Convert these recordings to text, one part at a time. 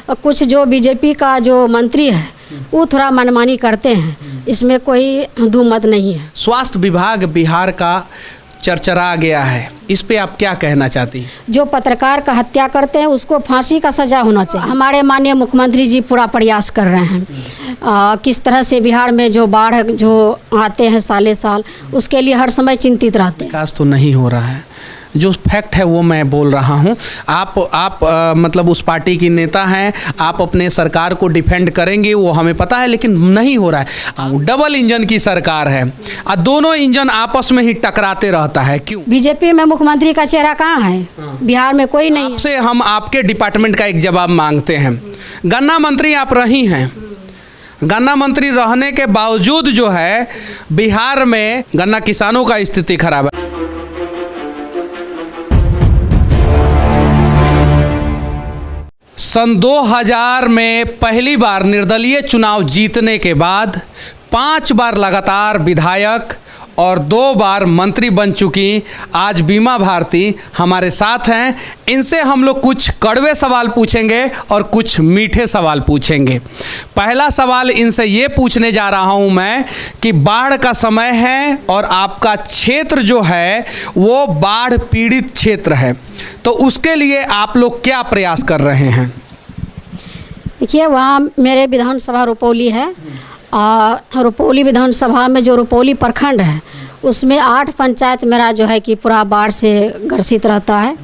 कुछ जो बीजेपी का जो मंत्री है वो थोड़ा मनमानी करते हैं, इसमें कोई दो मत नहीं है। स्वास्थ्य विभाग बिहार का चरचरा गया है, इस पे आप क्या कहना चाहती हैं? जो पत्रकार का हत्या करते हैं उसको फांसी का सजा होना चाहिए। हमारे माननीय मुख्यमंत्री जी पूरा प्रयास कर रहे हैं। किस तरह से बिहार में जो बाढ़ जो आते हैं साले साल, उसके लिए हर समय चिंतित रहते हैं। विकास तो नहीं हो रहा है, जो फैक्ट है वो मैं बोल रहा हूँ। आप मतलब उस पार्टी की नेता हैं, आप अपने सरकार को डिफेंड करेंगे वो हमें पता है, लेकिन नहीं हो रहा है। डबल इंजन की सरकार है और दोनों इंजन आपस में ही टकराते रहता है। क्यों? बीजेपी में मुख्यमंत्री का चेहरा कहाँ है? बिहार में कोई नहीं। आपसे हम आपके डिपार्टमेंट का एक जवाब मांगते हैं। गन्ना मंत्री आप रही हैं, गन्ना मंत्री रहने के बावजूद जो है बिहार में गन्ना किसानों का स्थिति खराब है। सन 2000 में पहली बार निर्दलीय चुनाव जीतने के बाद 5 बार लगातार विधायक और 2 बार मंत्री बन चुकी आज बीमा भारती हमारे साथ हैं। इनसे हम लोग कुछ कड़वे सवाल पूछेंगे और कुछ मीठे सवाल पूछेंगे। पहला सवाल इनसे ये पूछने जा रहा हूँ मैं कि बाढ़ का समय है और आपका क्षेत्र जो है वो बाढ़ पीड़ित क्षेत्र है, तो उसके लिए आप लोग क्या प्रयास कर रहे हैं? देखिए, वहाँ मेरे विधानसभा रुपौली है। रुपौली विधानसभा में जो रुपौली प्रखंड है उसमें 8 पंचायत मेरा जो है कि पूरा बाढ़ से ग्रसित रहता है।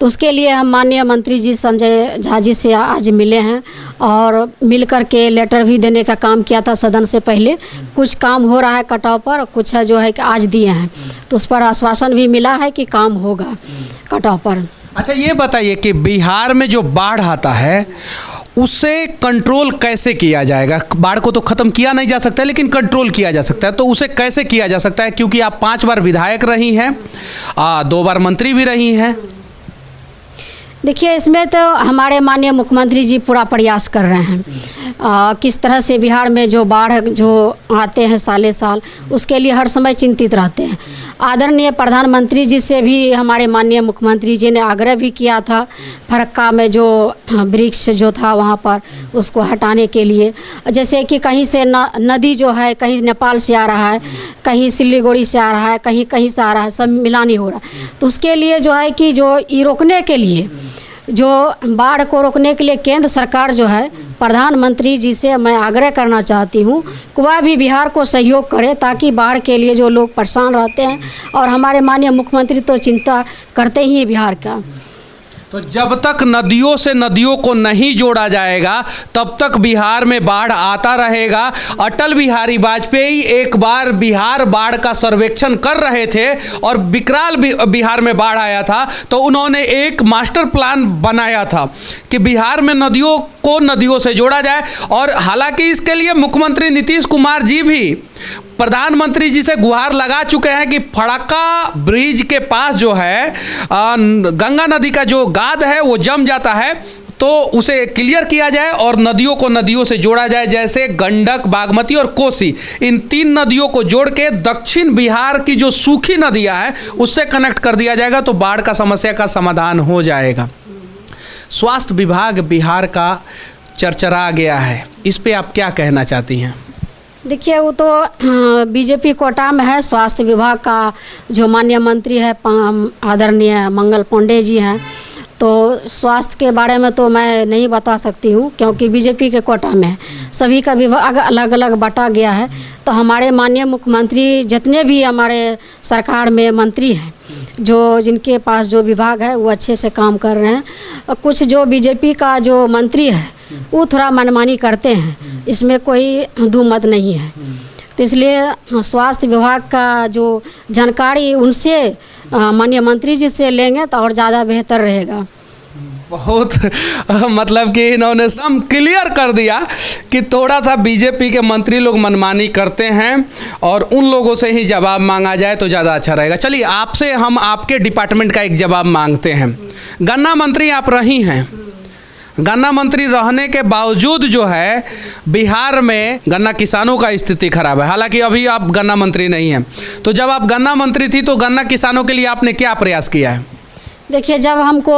तो उसके लिए हम माननीय मंत्री जी संजय झा जी से आज मिले हैं और मिल कर के लेटर भी देने का काम किया था सदन से पहले। कुछ काम हो रहा है कटाव पर, कुछ है जो है कि आज दिए हैं, तो उस पर आश्वासन भी मिला है कि काम होगा कटाव पर। अच्छा, ये बताइए कि बिहार में जो बाढ़ आता है उसे कंट्रोल कैसे किया जाएगा? बाढ़ को तो ख़त्म किया नहीं जा सकता, लेकिन कंट्रोल किया जा सकता है, तो उसे कैसे किया जा सकता है? क्योंकि आप 5 बार विधायक रही हैं, 2 बार मंत्री भी रही हैं। देखिए, इसमें तो हमारे माननीय मुख्यमंत्री जी पूरा प्रयास कर रहे हैं। किस तरह से बिहार में जो बाढ़ जो आते हैं साले साल, उसके लिए हर समय चिंतित रहते हैं। आदरणीय प्रधानमंत्री जी से भी हमारे माननीय मुख्यमंत्री जी ने आग्रह भी किया था फरक्का में जो वृक्ष जो था वहाँ पर उसको हटाने के लिए। जैसे कि कहीं से नदी जो है कहीं नेपाल से आ रहा है, कहीं सिलीगुड़ी से आ रहा है, कहीं कहीं से आ रहा है, सब मिलानी हो रहा है। तो उसके लिए जो है कि जो ये रोकने के लिए, जो बाढ़ को रोकने के लिए केंद्र सरकार जो है, प्रधानमंत्री जी से मैं आग्रह करना चाहती हूँ कि वह भी बिहार को सहयोग करे, ताकि बाढ़ के लिए जो लोग परेशान रहते हैं, और हमारे माननीय मुख्यमंत्री तो चिंता करते ही हैं बिहार का। तो जब तक नदियों से नदियों को नहीं जोड़ा जाएगा तब तक बिहार में बाढ़ आता रहेगा। अटल बिहारी वाजपेयी एक बार बिहार बाढ़ का सर्वेक्षण कर रहे थे और विकराल बिहार में बाढ़ आया था, तो उन्होंने एक मास्टर प्लान बनाया था कि बिहार में नदियों को नदियों से जोड़ा जाए। और हालांकि इसके लिए मुख्यमंत्री नीतीश कुमार जी भी प्रधानमंत्री जी से गुहार लगा चुके हैं कि फड़क्का ब्रिज के पास जो है गंगा नदी का जो गाद है वो जम जाता है, तो उसे क्लियर किया जाए और नदियों को नदियों से जोड़ा जाए। जैसे गंडक, बागमती और कोसी, इन 3 नदियों को जोड़ के दक्षिण बिहार की जो सूखी नदियां हैं उससे कनेक्ट कर दिया जाएगा, तो बाढ़ का समस्या का समाधान हो जाएगा। स्वास्थ्य विभाग बिहार का चरचरा गया है, इस पे आप क्या कहना चाहती हैं? देखिए, वो तो बीजेपी कोटा में है। स्वास्थ्य विभाग का जो माननीय मंत्री है आदरणीय मंगल पांडे जी हैं, तो स्वास्थ्य के बारे में तो मैं नहीं बता सकती हूँ क्योंकि बीजेपी के कोटा में है। सभी का विभाग अलग अलग बांटा गया है। तो हमारे माननीय मुख्यमंत्री जितने भी हमारे सरकार में मंत्री हैं, जो जिनके पास जो विभाग है वो अच्छे से काम कर रहे हैं। कुछ जो बीजेपी का जो मंत्री है वो थोड़ा मनमानी करते हैं, इसमें कोई दो मत नहीं है। तो इसलिए स्वास्थ्य विभाग का जो जानकारी उनसे माननीय मंत्री जी से लेंगे तो और ज़्यादा बेहतर रहेगा। बहुत मतलब कि इन्होंने सम क्लियर कर दिया कि थोड़ा सा बीजेपी के मंत्री लोग मनमानी करते हैं और उन लोगों से ही जवाब मांगा जाए तो ज़्यादा अच्छा रहेगा। चलिए, आपसे हम आपके डिपार्टमेंट का एक जवाब मांगते हैं। गन्ना मंत्री आप रही हैं, गन्ना मंत्री रहने के बावजूद जो है बिहार में गन्ना किसानों का स्थिति खराब है। हालांकि अभी आप गन्ना मंत्री नहीं हैं, तो जब आप गन्ना मंत्री थी तो गन्ना किसानों के लिए आपने क्या प्रयास किया है? देखिए, जब हमको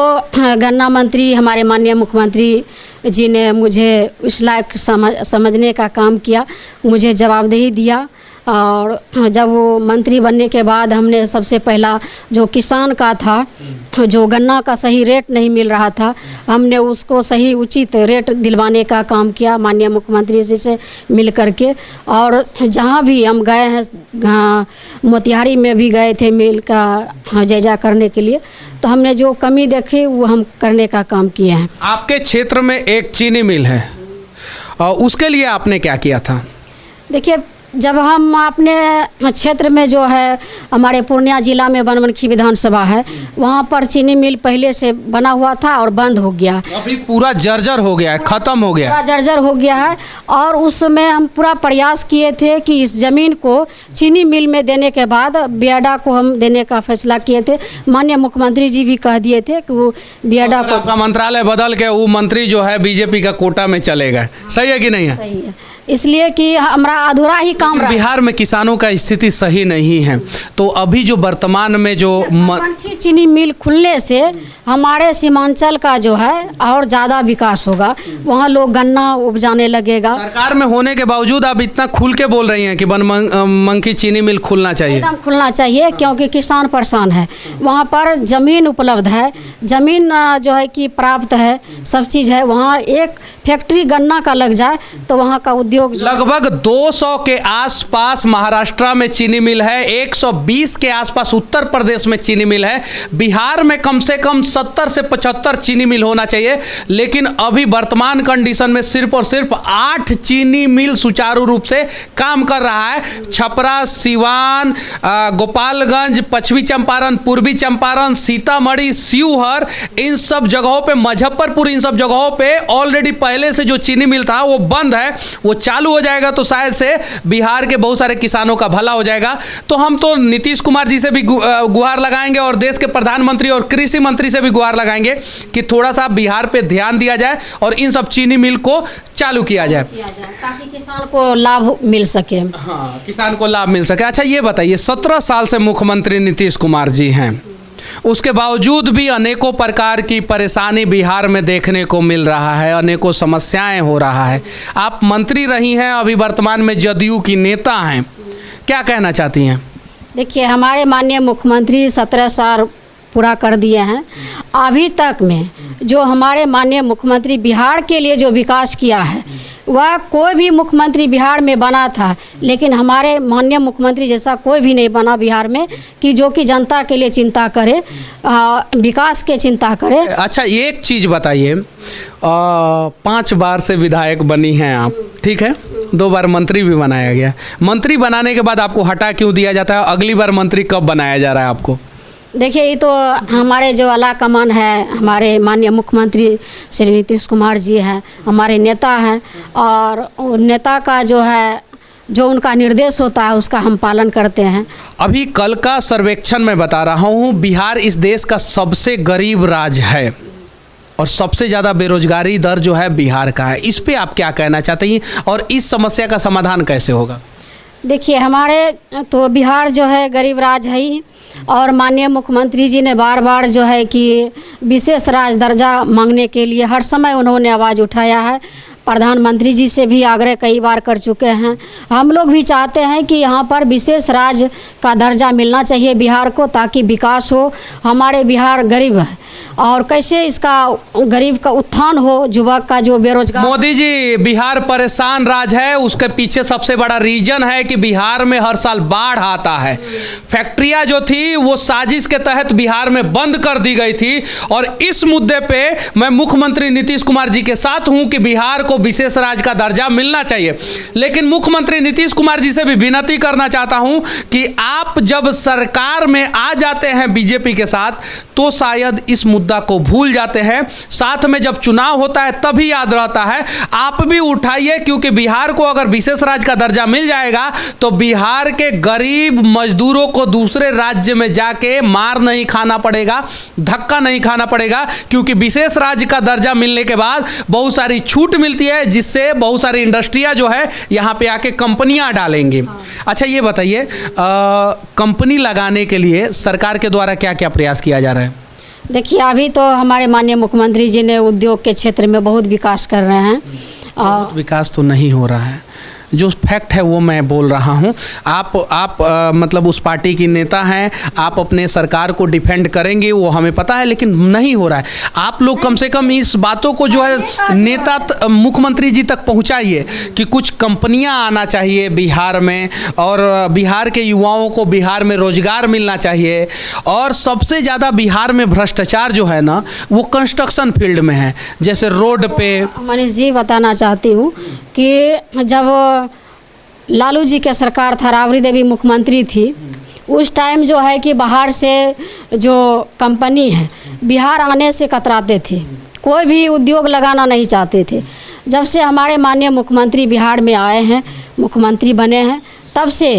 गन्ना मंत्री हमारे माननीय मुख्यमंत्री जी ने मुझे इस लायक समझने का काम किया, मुझे जवाबदेही दिया। और जब वो मंत्री बनने के बाद हमने सबसे पहला जो किसान का था, जो गन्ना का सही रेट नहीं मिल रहा था, हमने उसको सही उचित रेट दिलवाने का काम किया माननीय मुख्यमंत्री जी से मिल करके। और जहाँ भी हम गए हैं, मोतिहारी में भी गए थे मिल का जायजा करने के लिए, तो हमने जो कमी देखी वो हम करने का काम किए हैं। आपके क्षेत्र में एक चीनी मिल है, उसके लिए आपने क्या किया था? देखिए, जब हम अपने क्षेत्र में जो है हमारे पूर्णिया जिला में बनमनखी विधानसभा है, वहाँ पर चीनी मिल पहले से बना हुआ था और बंद हो गया। अभी पूरा जर्जर हो गया है, ख़त्म हो गया, पूरा जर्जर हो गया है। और उस समय हम पूरा प्रयास किए थे कि इस ज़मीन को चीनी मिल में देने के बाद बियाडा को हम देने का फैसला किए थे। माननीय मुख्यमंत्री जी भी कह दिए थे कि वो बियाडा को, आपका मंत्रालय बदल के वो मंत्री जो है बीजेपी का कोटा में चले गए। सही है कि नहीं है? सही है, इसलिए कि हमारा अधूरा ही काम रहा। बिहार में किसानों का स्थिति सही नहीं है, तो अभी जो वर्तमान में जो बनमनखी चीनी मिल खुलने से हमारे सीमांचल का जो है और ज़्यादा विकास होगा, वहाँ लोग गन्ना उपजाने लगेगा। सरकार में होने के बावजूद आप इतना खुल के बोल रही हैं कि बनमनखी चीनी मिल खुलना चाहिए। एकदम खुलना चाहिए, क्योंकि किसान परेशान है। वहाँ पर ज़मीन उपलब्ध है, ज़मीन जो है कि प्राप्त है, सब चीज़ है। वहाँ एक फैक्ट्री गन्ना का लग जाए तो वहाँ का उद्योग लगभग 200 के आसपास महाराष्ट्र में चीनी मिल है, 120 के आसपास उत्तर प्रदेश में चीनी मिल है। बिहार में कम से कम 70 से 75 चीनी मिल होना चाहिए, लेकिन अभी वर्तमान कंडीशन में सिर्फ और सिर्फ 8 चीनी मिल सुचारू रूप से काम कर रहा है। छपरा, सिवान, गोपालगंज, पश्चिमी चंपारण, पूर्वी चंपारण, सीतामढ़ी, शिवहर, इन सब जगहों पे, मुजफ्फरपुर, इन सब जगहों पे ऑलरेडी पहले से जो चीनी मिल था वो बंद है। वो चालू हो जाएगा तो शायद से बिहार के बहुत सारे किसानों का भला हो जाएगा। तो हम तो नीतीश कुमार जी से भी गुहार लगाएंगे और देश के प्रधानमंत्री और कृषि मंत्री से भी गुहार लगाएंगे कि थोड़ा सा बिहार पे ध्यान दिया जाए और इन सब चीनी मिल को चालू किया जाए ताकि किसान को लाभ मिल सके। हाँ, किसान को लाभ मिल सके। अच्छा, ये बताइए, 17 साल से मुख्यमंत्री नीतीश कुमार जी हैं, उसके बावजूद भी अनेकों प्रकार की परेशानी बिहार में देखने को मिल रहा है, अनेकों समस्याएं हो रहा है। आप मंत्री रही हैं, अभी वर्तमान में जदयू की नेता हैं, क्या कहना चाहती हैं? देखिए, हमारे माननीय मुख्यमंत्री 17 साल पूरा कर दिए हैं। अभी तक में जो हमारे माननीय मुख्यमंत्री बिहार के लिए जो विकास किया है, वह कोई भी मुख्यमंत्री बिहार में बना था, लेकिन हमारे माननीय मुख्यमंत्री जैसा कोई भी नहीं बना बिहार में कि जो कि जनता के लिए चिंता करे, विकास के चिंता करे। अच्छा, एक चीज़ बताइए, 5 बार से विधायक बनी हैं आप, ठीक है, 2 बार मंत्री भी बनाया गया। मंत्री बनाने के बाद आपको हटा क्यों दिया जाता है? अगली बार मंत्री कब बनाया जा रहा है आपको? देखिए, ये तो हमारे जो आला कमान है, हमारे माननीय मुख्यमंत्री श्री नीतीश कुमार जी हैं, हमारे नेता हैं, और नेता का जो है, जो उनका निर्देश होता है उसका हम पालन करते हैं। अभी कल का सर्वेक्षण मैं बता रहा हूँ, बिहार इस देश का सबसे गरीब राज्य है और सबसे ज़्यादा बेरोजगारी दर जो है बिहार का है। इस पे आप क्या कहना चाहते हैं और इस समस्या का समाधान कैसे होगा? देखिए, हमारे तो बिहार जो है गरीब राज्य है ही, और माननीय मुख्यमंत्री जी ने बार बार जो है कि विशेष राज्य दर्जा मांगने के लिए हर समय उन्होंने आवाज़ उठाया है। प्रधानमंत्री जी से भी आग्रह कई बार कर चुके हैं। हम लोग भी चाहते हैं कि यहाँ पर विशेष राज्य का दर्जा मिलना चाहिए बिहार को, ताकि विकास हो। हमारे बिहार गरीब है और कैसे इसका गरीब का उत्थान हो, युवक का जो बेरोजगार। मोदी जी, बिहार परेशान राज्य है, उसके पीछे सबसे बड़ा रीजन है कि बिहार में हर साल बाढ़ आता है। फैक्ट्रियां जो थी वो साजिश के तहत बिहार में बंद कर दी गई थी, और इस मुद्दे पे मैं मुख्यमंत्री नीतीश कुमार जी के साथ हूं कि बिहार को विशेष राज्य का दर्जा मिलना चाहिए। लेकिन मुख्यमंत्री नीतीश कुमार जी से भी विनती करना चाहता हूं कि आप जब सरकार में आ जाते हैं बीजेपी के साथ, तो शायद इस मुद्दा को भूल जाते हैं। साथ में जब चुनाव होता है तभी याद रहता है। आप भी उठाइए, क्योंकि बिहार को अगर विशेष राज्य का दर्जा मिल जाएगा तो बिहार के गरीब मजदूरों को दूसरे राज्य में जाके मार नहीं खाना पड़ेगा, धक्का नहीं खाना पड़ेगा, क्योंकि विशेष राज्य का दर्जा मिलने के बाद बहुत सारी छूट मिलती है, जिससे बहुत सारी इंडस्ट्रियां जो है यहाँ पे आके कंपनियां डालेंगे। अच्छा, ये बताइए, कंपनी लगाने के लिए सरकार के द्वारा क्या क्या प्रयास किया जा रहा है? देखिए, अभी तो हमारे माननीय मुख्यमंत्री जी ने उद्योग के क्षेत्र में बहुत विकास कर रहे हैं। बहुत विकास तो नहीं हो रहा है, जो फैक्ट है वो मैं बोल रहा हूँ। आप मतलब उस पार्टी की नेता हैं, आप अपने सरकार को डिफेंड करेंगे वो हमें पता है, लेकिन नहीं हो रहा है। आप लोग कम से कम इस बातों को जो है नेता मुख्यमंत्री जी तक पहुँचाइए कि कुछ कंपनियाँ आना चाहिए बिहार में, और बिहार के युवाओं को बिहार में रोजगार मिलना चाहिए। और सबसे ज़्यादा बिहार में भ्रष्टाचार जो है ना, वो कंस्ट्रक्शन फील्ड में है। जैसे रोड पे मनीष जी, बताना चाहती हूँ कि जब लालू जी के सरकार था, राबड़ी देवी मुख्यमंत्री थी, उस टाइम जो है कि बाहर से जो कंपनी है बिहार आने से कतराते थे, कोई भी उद्योग लगाना नहीं चाहते थे। जब से हमारे माननीय मुख्यमंत्री बिहार में आए हैं, मुख्यमंत्री बने हैं, तब से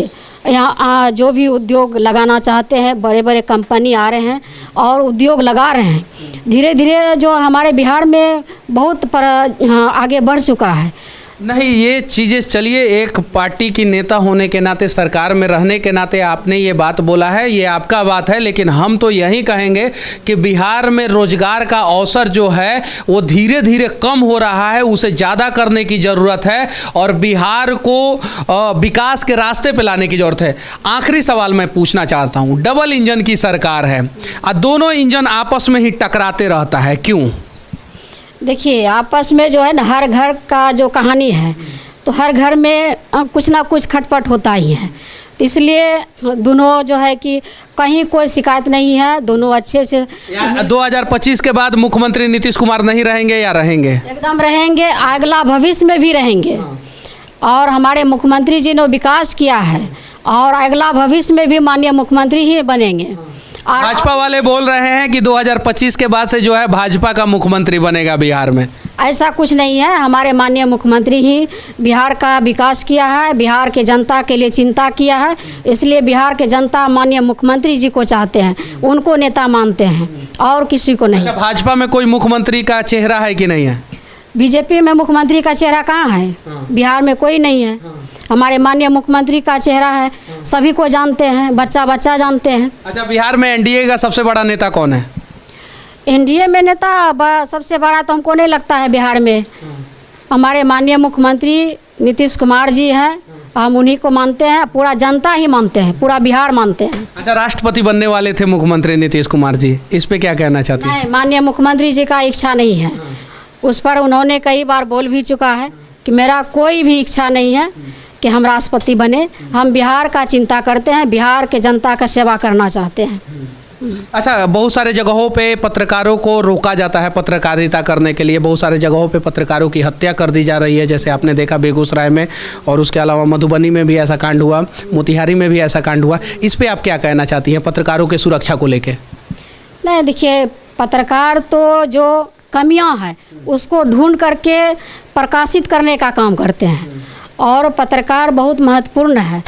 यहाँ जो भी उद्योग लगाना चाहते हैं, बड़े बड़े कंपनी आ रहे हैं और उद्योग लगा रहे हैं। धीरे धीरे जो हमारे बिहार में बहुत आगे बढ़ चुका है। नहीं, ये चीज़ें चलिए, एक पार्टी की नेता होने के नाते, सरकार में रहने के नाते आपने ये बात बोला है, ये आपका बात है, लेकिन हम तो यही कहेंगे कि बिहार में रोजगार का अवसर जो है वो धीरे धीरे कम हो रहा है, उसे ज़्यादा करने की ज़रूरत है और बिहार को विकास के रास्ते पे लाने की ज़रूरत है। आखिरी सवाल मैं पूछना चाहता हूँ, डबल इंजन की सरकार है और दोनों इंजन आपस में ही टकराते रहता है, क्यों? देखिए, आपस में जो है ना, हर घर का जो कहानी है, तो हर घर में कुछ ना कुछ खटपट होता ही है। तो इसलिए दोनों जो है कि कहीं कोई शिकायत नहीं है, दोनों अच्छे से। 2025 के बाद मुख्यमंत्री नीतीश कुमार नहीं रहेंगे या रहेंगे? एकदम रहेंगे, अगला भविष्य में भी रहेंगे। और हमारे मुख्यमंत्री जी ने विकास किया है और अगला भविष्य में भी माननीय मुख्यमंत्री ही बनेंगे। भाजपा वाले बोल रहे हैं कि 2025 के बाद से जो है भाजपा का मुख्यमंत्री बनेगा बिहार में। ऐसा कुछ नहीं है, हमारे माननीय मुख्यमंत्री ही बिहार का विकास किया है, बिहार के जनता के लिए चिंता किया है, इसलिए बिहार के जनता माननीय मुख्यमंत्री जी को चाहते हैं, उनको नेता मानते हैं और किसी को नहीं। अच्छा, भाजपा में कोई मुख्यमंत्री का चेहरा है कि नहीं है? बीजेपी में मुख्यमंत्री का चेहरा कहाँ है? बिहार में कोई नहीं है। हमारे माननीय मुख्यमंत्री का चेहरा है, सभी को जानते हैं, बच्चा बच्चा जानते हैं। अच्छा, बिहार में एनडीए का सबसे बड़ा नेता कौन है? एनडीए में नेता सबसे बड़ा तो हमको नहीं लगता है बिहार में। हमारे माननीय मुख्यमंत्री नीतीश कुमार जी हैं, हम उन्हीं को मानते हैं, पूरा जनता ही मानते हैं, पूरा बिहार मानते हैं। अच्छा, राष्ट्रपति बनने वाले थे मुख्यमंत्री नीतीश कुमार जी, इस पे क्या कहना चाहती हैं? नहीं, माननीय मुख्यमंत्री जी का इच्छा नहीं है, उस पर उन्होंने कई बार बोल भी चुका है कि मेरा कोई भी इच्छा नहीं है कि हम राष्ट्रपति बने। हम बिहार का चिंता करते हैं, बिहार के जनता का सेवा करना चाहते हैं। अच्छा, बहुत सारे जगहों पे पत्रकारों को रोका जाता है पत्रकारिता करने के लिए, बहुत सारे जगहों पे पत्रकारों की हत्या कर दी जा रही है, जैसे आपने देखा बेगूसराय में, और उसके अलावा मधुबनी में भी ऐसा कांड हुआ, मोतिहारी में भी ऐसा कांड हुआ। इस पे आप क्या कहना चाहती हैं पत्रकारों के सुरक्षा को लेके? नहीं, देखिए, पत्रकार तो जो कमियां हैं उसको ढूंढ करके प्रकाशित करने का काम करते हैं, और पत्रकार बहुत महत्वपूर्ण है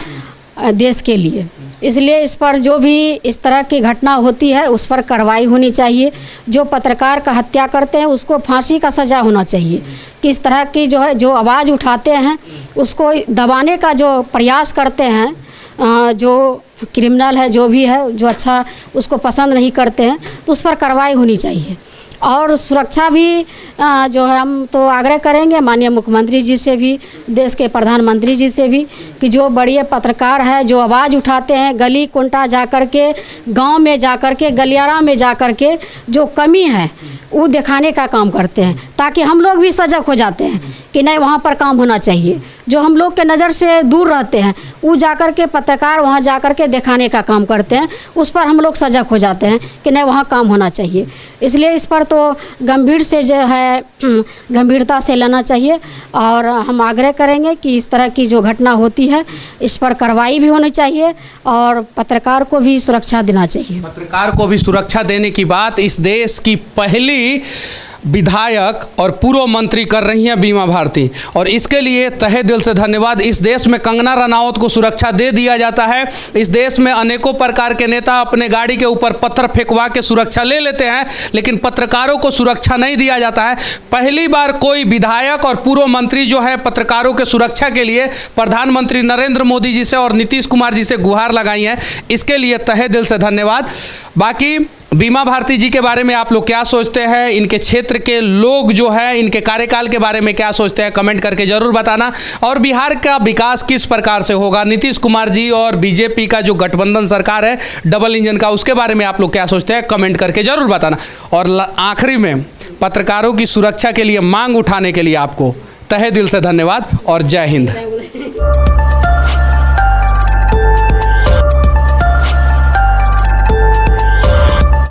देश के लिए। इसलिए इस पर जो भी इस तरह की घटना होती है उस पर कार्रवाई होनी चाहिए। जो पत्रकार का हत्या करते हैं उसको फांसी का सज़ा होना चाहिए। किस तरह की जो है, जो आवाज़ उठाते हैं उसको दबाने का जो प्रयास करते हैं, जो क्रिमिनल है, जो भी है, जो अच्छा उसको पसंद नहीं करते हैं, तो उस पर कार्रवाई होनी चाहिए। और सुरक्षा भी जो है, हम तो आग्रह करेंगे माननीय मुख्यमंत्री जी से भी, देश के प्रधानमंत्री जी से भी, कि जो बड़े पत्रकार हैं जो आवाज़ उठाते हैं, गली कुंटा जा कर के, गांव में जा कर के, गलियारा में जा कर के जो कमी है वो दिखाने का काम करते हैं, ताकि हम लोग भी सजग हो जाते हैं कि नहीं, वहाँ पर काम होना चाहिए। जो हम लोग के नज़र से दूर रहते हैं वो जा कर के पत्रकार वहाँ जा कर के दिखाने का काम करते हैं, उस पर हम लोग सजग हो जाते हैं कि नहीं, वहाँ काम होना चाहिए। इसलिए इस पर तो गंभीर से जो है गंभीरता से लेना चाहिए, और हम आग्रह करेंगे कि इस तरह की जो घटना होती है इस पर कार्रवाई भी होनी चाहिए और पत्रकार को भी सुरक्षा देना चाहिए। पत्रकार को भी सुरक्षा देने की बात इस देश की पहली विधायक और पूर्व मंत्री कर रही हैं बीमा भारती, और इसके लिए तहे दिल से धन्यवाद। इस देश में कंगना रनावत को सुरक्षा दे दिया जाता है। इस देश में अनेकों प्रकार के नेता अपने गाड़ी के ऊपर पत्थर फेंकवा के सुरक्षा ले लेते हैं, लेकिन पत्रकारों को सुरक्षा नहीं दिया जाता है। पहली बार कोई विधायक और पूर्व मंत्री जो है पत्रकारों के सुरक्षा के लिए प्रधानमंत्री नरेंद्र मोदी जी से और नीतीश कुमार जी से गुहार लगाई है, इसके लिए तहे दिल से धन्यवाद। बाकी बीमा भारती जी के बारे में आप लोग क्या सोचते हैं, इनके क्षेत्र के लोग जो है इनके कार्यकाल के बारे में क्या सोचते हैं, कमेंट करके जरूर बताना। और बिहार का विकास किस प्रकार से होगा, नीतीश कुमार जी और बीजेपी का जो गठबंधन सरकार है डबल इंजन का, उसके बारे में आप लोग क्या सोचते हैं, कमेंट करके जरूर बताना। और आखिरी में पत्रकारों की सुरक्षा के लिए मांग उठाने के लिए आपको तहे दिल से धन्यवाद और जय हिंद।